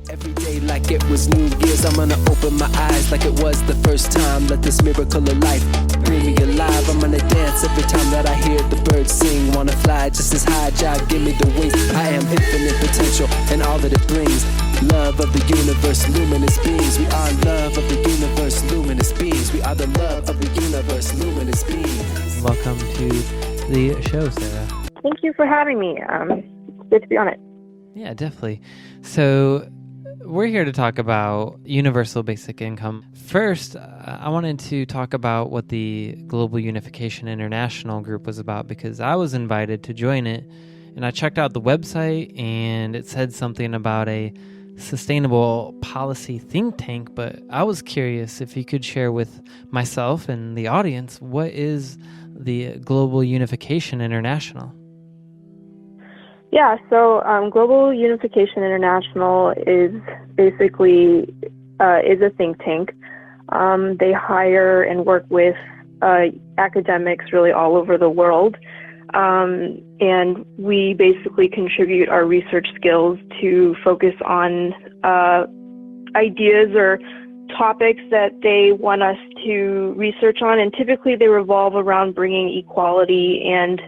Every day like it was New Year's, I'm gonna open my eyes like it was the first time. Let this miracle of life bring me alive. I'm gonna dance every time that I hear the birds sing. Wanna fly just as high, Jah, give me the wings. I am infinite potential and all that it brings. Love of the universe, luminous beings. We are love of the universe, luminous beings. We are the love of the universe, luminous beings. Welcome to the show, Sarah. Thank you for having me. It's good to be on it. Yeah, definitely. So we're here to talk about universal basic income. First, I wanted to talk about what the Global Unification International group was about because I was invited to join it, and I checked out the website and it said something about a sustainable policy think tank, but I was curious if you could share with myself and the audience, what is the Global Unification International? Yeah, so Global Unification International is basically is a think tank. They hire and work with academics really all over the world, and we basically contribute our research skills to focus on ideas or topics that they want us to research on, and typically they revolve around bringing equality and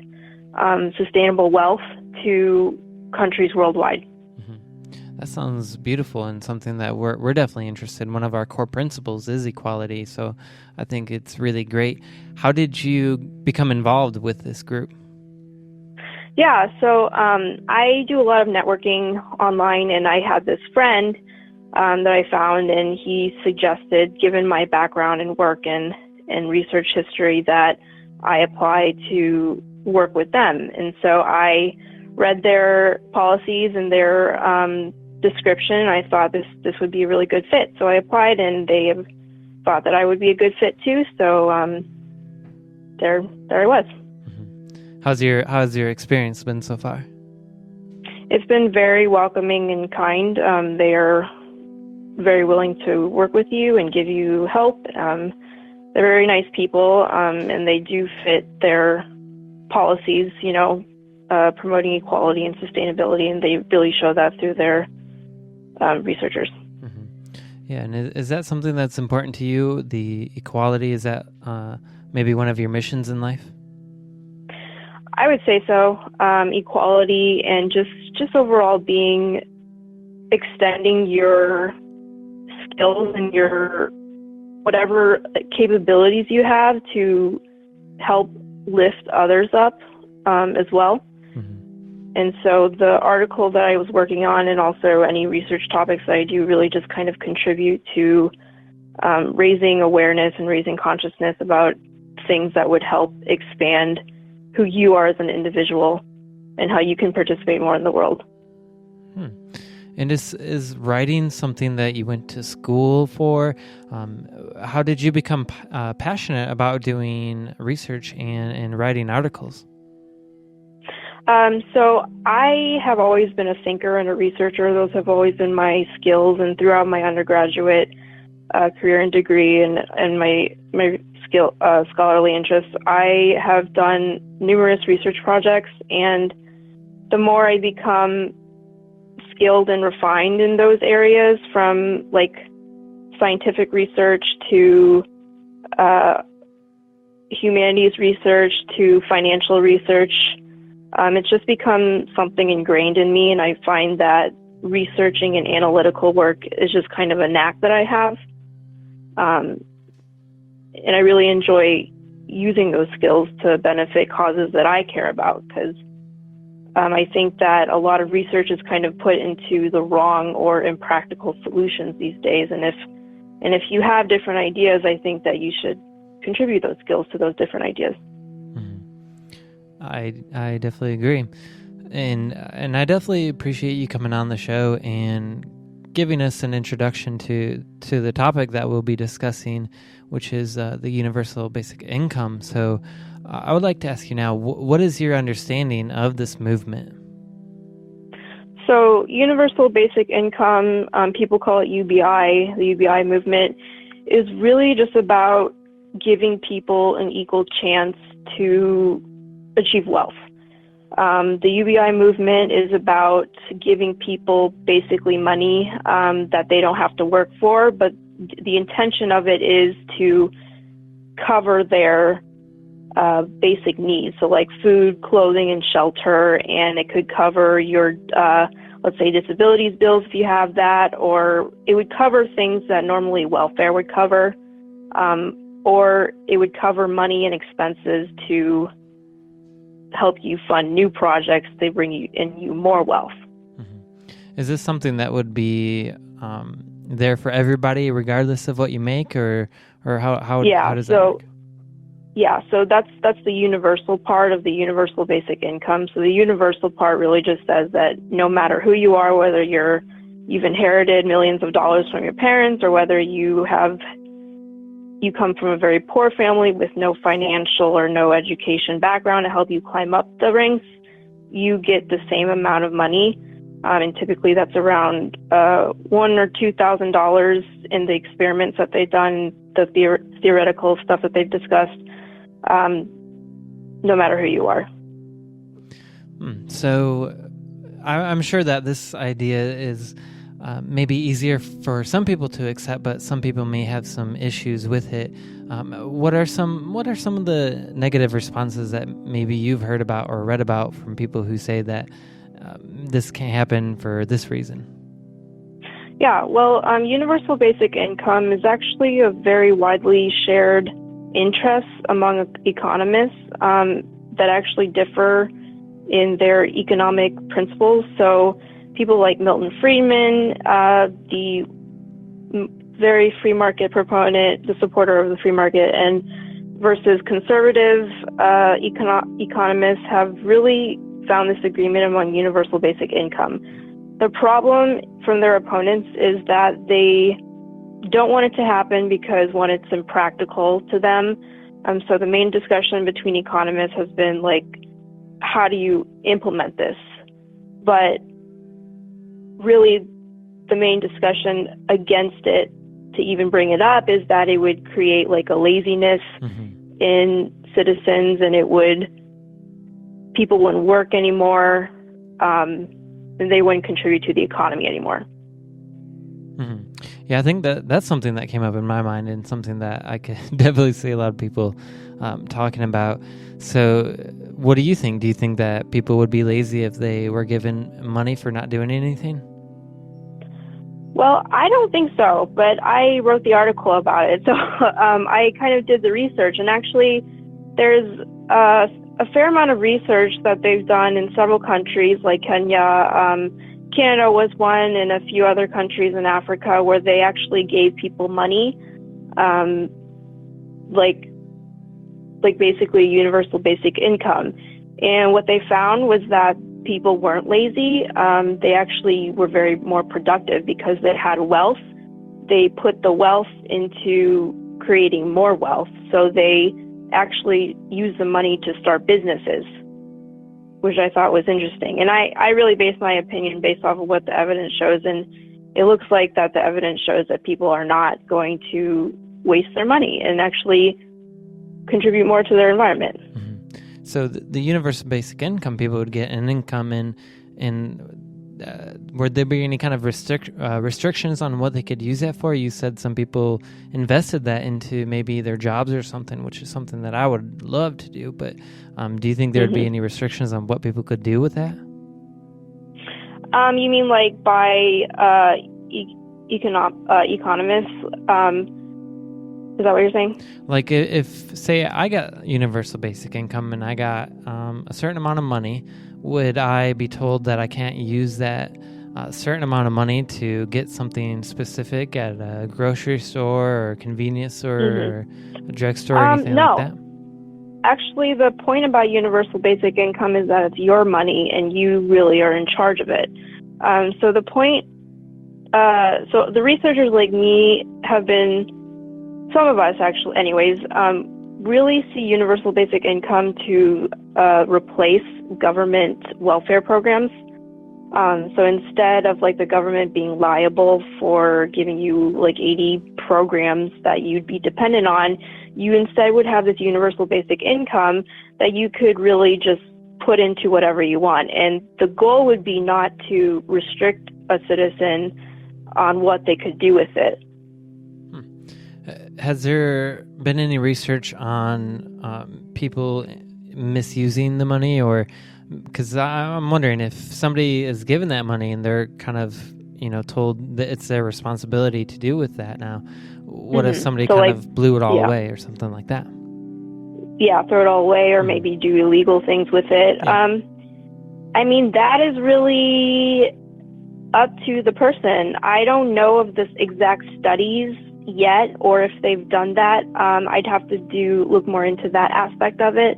sustainable wealth to countries worldwide. Mm-hmm. That sounds beautiful and something that we're definitely interested in. One of our core principles is equality, so I think it's really great. How did you become involved with this group? Yeah, so I do a lot of networking online, and I had this friend that I found, and he suggested, given my background and work and research history, that I apply to work with them. And so I read their policies and their description, and I thought this would be a really good fit. So I applied, and they thought that I would be a good fit too. So there I was. Mm-hmm. How's your experience been so far? It's been very welcoming and kind. They are very willing to work with you and give you help. They're very nice people, and they do fit their policies, promoting equality and sustainability, and they really show that through their researchers. Mm-hmm. Yeah, and is that something that's important to you, the equality? Is that maybe one of your missions in life? I would say so. Equality and just overall extending your skills and your whatever capabilities you have to help lift others up as well. Mm-hmm. And so the article that I was working on, and also any research topics that I do, really just kind of contribute to raising awareness and raising consciousness about things that would help expand who you are as an individual and how you can participate more in the world. And is writing something that you went to school for? How did you become passionate about doing research and writing articles? So I have always been a thinker and a researcher. Those have always been my skills, and throughout my undergraduate career and degree and my scholarly interests, I have done numerous research projects, and the more I become skilled and refined in those areas, from like scientific research to humanities research to financial research, it's just become something ingrained in me, and I find that researching and analytical work is just kind of a knack that I have. And I really enjoy using those skills to benefit causes that I care about, because I think that a lot of research is kind of put into the wrong or impractical solutions these days. And if you have different ideas, I think that you should contribute those skills to those different ideas. Mm-hmm. I definitely agree. And I definitely appreciate you coming on the show and giving us an introduction to the topic that we'll be discussing, which is the universal basic income. So I would like to ask you now, what is your understanding of this movement? So universal basic income, people call it UBI. The UBI movement is really just about giving people an equal chance to achieve wealth. The UBI movement is about giving people basically money that they don't have to work for, but the intention of it is to cover their basic needs. So like food, clothing, and shelter, and it could cover your, let's say, disabilities bills if you have that, or it would cover things that normally welfare would cover, or it would cover money and expenses to help you fund new projects. They bring you more wealth. Mm-hmm. Is this something that would be there for everybody, regardless of what you make, or how does that work? Yeah, so that's the universal part of the universal basic income. So the universal part really just says that no matter who you are, whether you've inherited millions of dollars from your parents, or whether you come from a very poor family with no financial or no education background to help you climb up the ranks, you get the same amount of money. And typically that's around $1,000 or $2,000 in the experiments that they've done, the theoretical stuff that they've discussed, no matter who you are. So I'm sure that this idea is maybe easier for some people to accept, but some people may have some issues with it. What are some of the negative responses that maybe you've heard about or read about from people who say that this can't happen for this reason? Yeah, well, universal basic income is actually a very widely shared interest among economists that actually differ in their economic principles. So people like Milton Friedman, the very free market proponent, the supporter of the free market, and versus conservative economists have really found this agreement among universal basic income. The problem from their opponents is that they don't want it to happen because, one, it's impractical to them. So the main discussion between economists has been like, how do you implement this? But really, the main discussion against it, to even bring it up, is that it would create like a laziness in citizens, and people wouldn't work anymore, and they wouldn't contribute to the economy anymore. Mm-hmm. Yeah, I think that's something that came up in my mind, and something that I could definitely see a lot of people talking about. So what do you think? Do you think that people would be lazy if they were given money for not doing anything? Well, I don't think so, but I wrote the article about it. So I kind of did the research, and actually there's a fair amount of research that they've done in several countries like Kenya. Canada was one, and a few other countries in Africa, where they actually gave people money, like basically universal basic income. And what they found was that people weren't lazy. They actually were very more productive because they had wealth. They put the wealth into creating more wealth. So they actually used the money to start businesses, which I thought was interesting. And I really based my opinion based off of what the evidence shows. And it looks like that the evidence shows that people are not going to waste their money and actually contribute more to their environment. Mm-hmm. So the universal basic income, people would get an income in would there be any kind of restrictions on what they could use that for? You said some people invested that into maybe their jobs or something, which is something that I would love to do. But do you think there would be any restrictions on what people could do with that? You mean like by economists? Is that what you're saying? Like if say I got universal basic income and I got a certain amount of money, would I be told that I can't use that certain amount of money to get something specific at a grocery store or a convenience store or a drugstore or anything like that? Actually, the point about universal basic income is that it's your money and you really are in charge of it. So the point, so the researchers like me have been, some of us actually anyways, really see universal basic income to replace government welfare programs. So instead of like the government being liable for giving you like 80 programs that you'd be dependent on, you instead would have this universal basic income that you could really just put into whatever you want. And the goal would be not to restrict a citizen on what they could do with it. Has there been any research on people misusing the money, or because I'm wondering if somebody is given that money and they're kind of told that it's their responsibility to do with that now, what if somebody of blew it all away or something like that? Yeah, throw it all away or maybe do illegal things with it. Yeah. I mean, that is really up to the person. I don't know of this exact studies yet, or if they've done that. I'd have to look more into that aspect of it.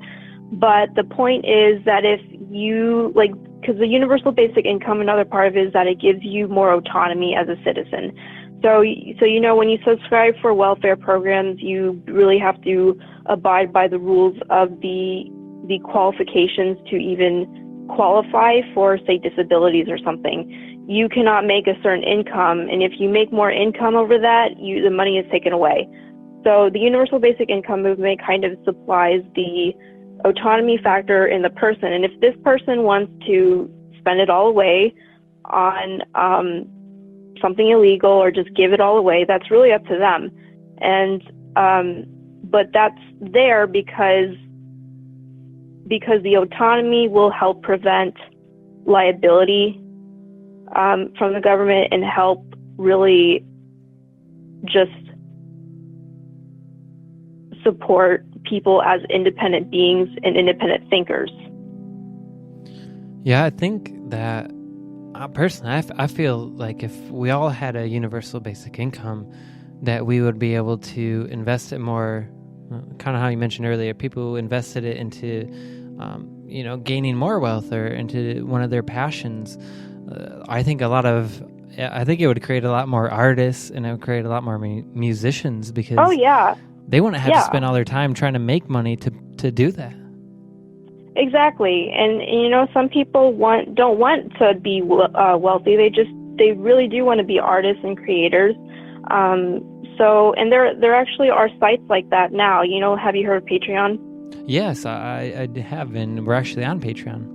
But the point is that if you, because the universal basic income, another part of it is that it gives you more autonomy as a citizen. So when you subscribe for welfare programs, you really have to abide by the rules of the qualifications to even qualify for, say, disabilities or something. You cannot make a certain income, and if you make more income over that, the money is taken away. So the universal basic income movement kind of supplies the autonomy factor in the person. And if this person wants to spend it all away on something illegal or just give it all away, that's really up to them. And but that's there because the autonomy will help prevent liability from the government and help really just support people as independent beings and independent thinkers. Yeah, I think that personally, I feel like if we all had a universal basic income, that we would be able to invest it more, kind of how you mentioned earlier, people who invested it into, gaining more wealth or into one of their passions. I think it would create a lot more artists and it would create a lot more musicians because they wouldn't have to spend all their time trying to make money to do that. Exactly. And some people don't want to be wealthy. They really do want to be artists and creators. And there actually are sites like that now. Have you heard of Patreon? Yes, I have, and we're actually on Patreon.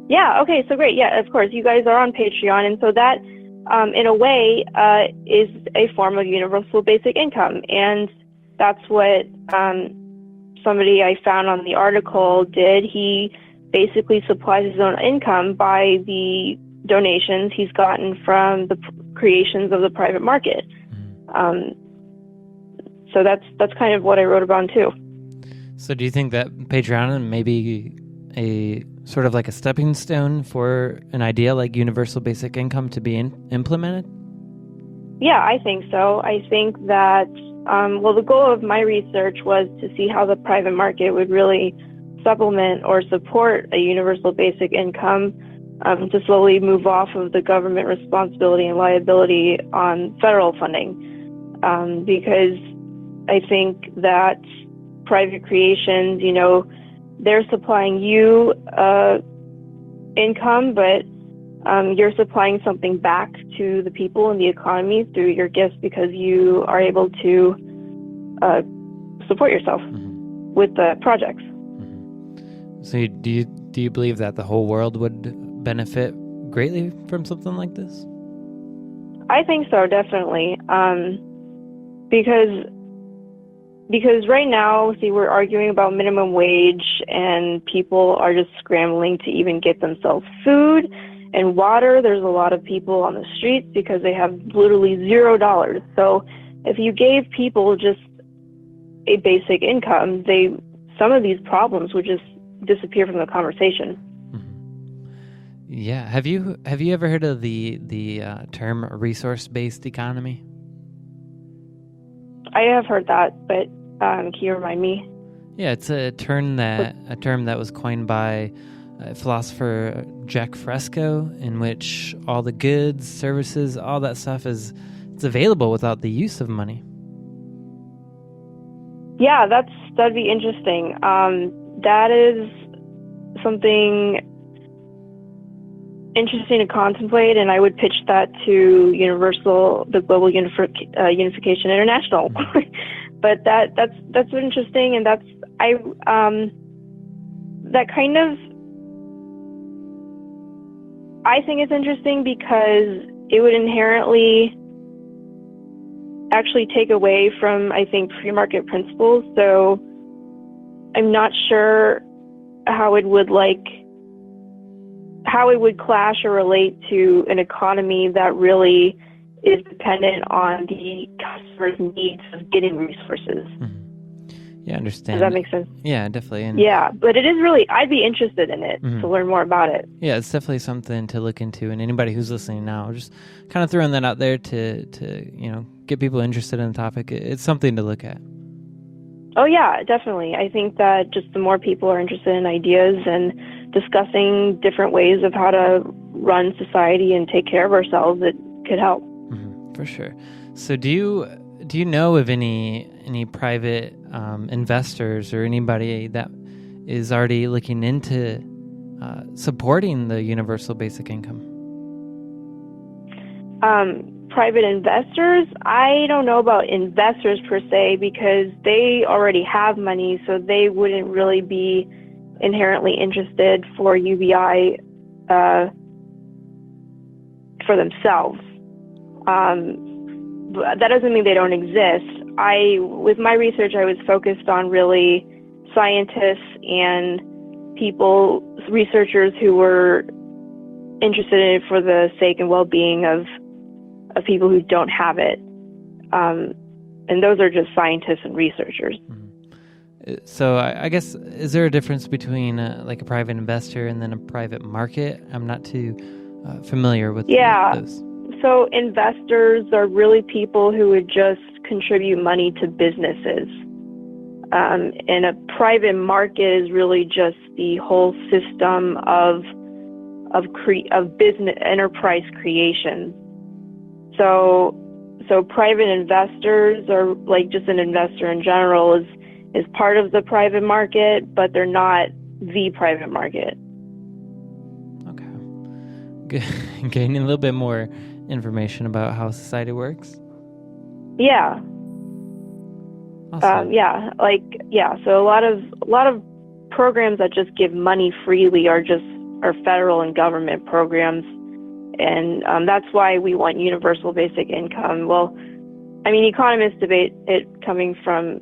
Yeah, okay, so great. Yeah, of course, you guys are on Patreon, and so that, in a way, is a form of universal basic income, and that's what somebody I found on the article did. He basically supplies his own income by the donations he's gotten from the creations of the private market. So that's kind of what I wrote about too. So do you think that Patreon may be a sort of like a stepping stone for an idea like universal basic income to be implemented? Yeah, I think so. I think that, the goal of my research was to see how the private market would really supplement or support a universal basic income, to slowly move off of the government responsibility and liability on federal funding. Because I think that private creations, they're supplying you income, but you're supplying something back to the people and the economy through your gifts because you are able to support yourself with the projects. So do you believe that the whole world would benefit greatly from something like this? I think so, definitely. Because right now, we're arguing about minimum wage and people are just scrambling to even get themselves food and water. There's a lot of people on the streets because they have literally $0. So if you gave people just a basic income, some of these problems would just disappear from the conversation. Yeah. Have you ever heard of the term resource-based economy? I have heard that, but can you remind me? Yeah, it's a term that was coined by philosopher Jack Fresco, in which all the goods, services, all that stuff it's available without the use of money. Yeah, that'd be interesting. That is something interesting to contemplate, and I would pitch that to the Global Unification International. But that's interesting, and that kind of I think it's interesting because it would inherently actually take away from, I think, free market principles. So I'm not sure how it would clash or relate to an economy that really is dependent on the customer's needs of getting resources. Mm-hmm. Yeah, I understand. Does that make sense? Yeah, definitely. And yeah, but it is really, I'd be interested in it to learn more about it. Yeah, it's definitely something to look into. And anybody who's listening now, just kind of throwing that out there to get people interested in the topic. It's something to look at. Oh, yeah, definitely. I think that just the more people are interested in ideas and discussing different ways of how to run society and take care of ourselves, it could help. Mm-hmm, for sure. So do you know of any private investors or anybody that is already looking into supporting the universal basic income? Private investors, I don't know about investors per se, because they already have money, so they wouldn't really be inherently interested for UBI for themselves. But that doesn't mean they don't exist. With my research, I was focused on really scientists and researchers who were interested in it for the sake and well-being of people who don't have it. And those are just scientists and researchers. Mm-hmm. So I guess, is there a difference between like a private investor and then a private market? I'm not too familiar with those. So investors are really people who would just contribute money to businesses. And a private market is really just the whole system of business enterprise creation. So private investors, or like just an investor in general, is part of the private market, but they're not the private market. Okay. Gaining a little bit more information about how society works. Yeah. Awesome. So a lot of programs that just give money freely are federal and government programs. And that's why we want universal basic income. Well, I mean, economists debate it coming from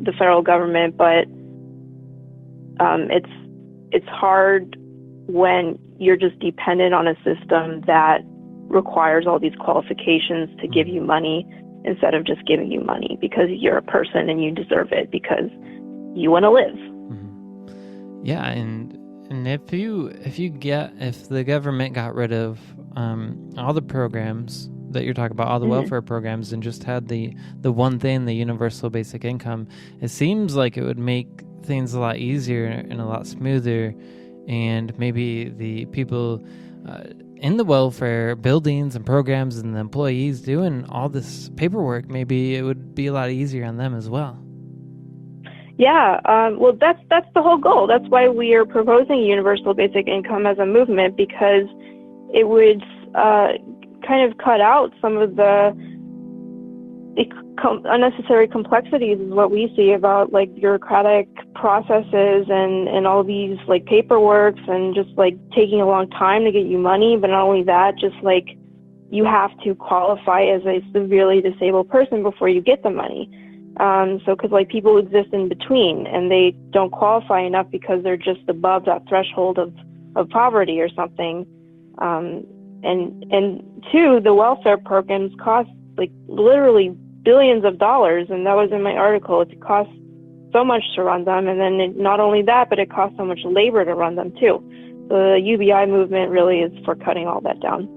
the federal government, but it's hard when you're just dependent on a system that requires all these qualifications to give you money instead of just giving you money because you're a person and you deserve it because you want to live. Mm-hmm. Yeah, and if the government got rid of all the programs that you're talking about, all the welfare programs, and just had the one thing, the universal basic income, it seems like it would make things a lot easier and a lot smoother, and maybe the people in the welfare buildings and programs and the employees doing all this paperwork, maybe it would be a lot easier on them as well. Yeah, well, that's the whole goal. That's why we are proposing universal basic income as a movement, because it would kind of cut out some of the unnecessary complexities is what we see about like bureaucratic processes and all these like paperworks and just like taking a long time to get you money. But not only that, just like you have to qualify as a severely disabled person before you get the money. Because like people exist in between and they don't qualify enough because they're just above that threshold of poverty or something. And two, the welfare programs cost like literally billions of dollars, and that was in my article. It costs so much to run them, and then not only that, but it costs so much labor to run them too. So the UBI movement really is for cutting all that down.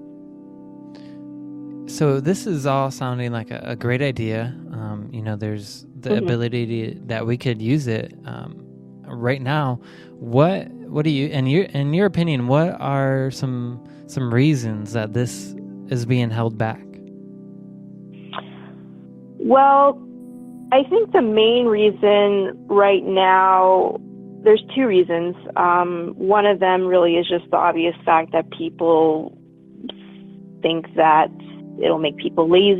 So this is all sounding like a great idea. There's the ability that we could use it right now. What do you, in your opinion, what are some reasons that this is being held back? Well, I think the main reason right now, there's two reasons. One of them really is just the obvious fact that people think that it'll make people lazy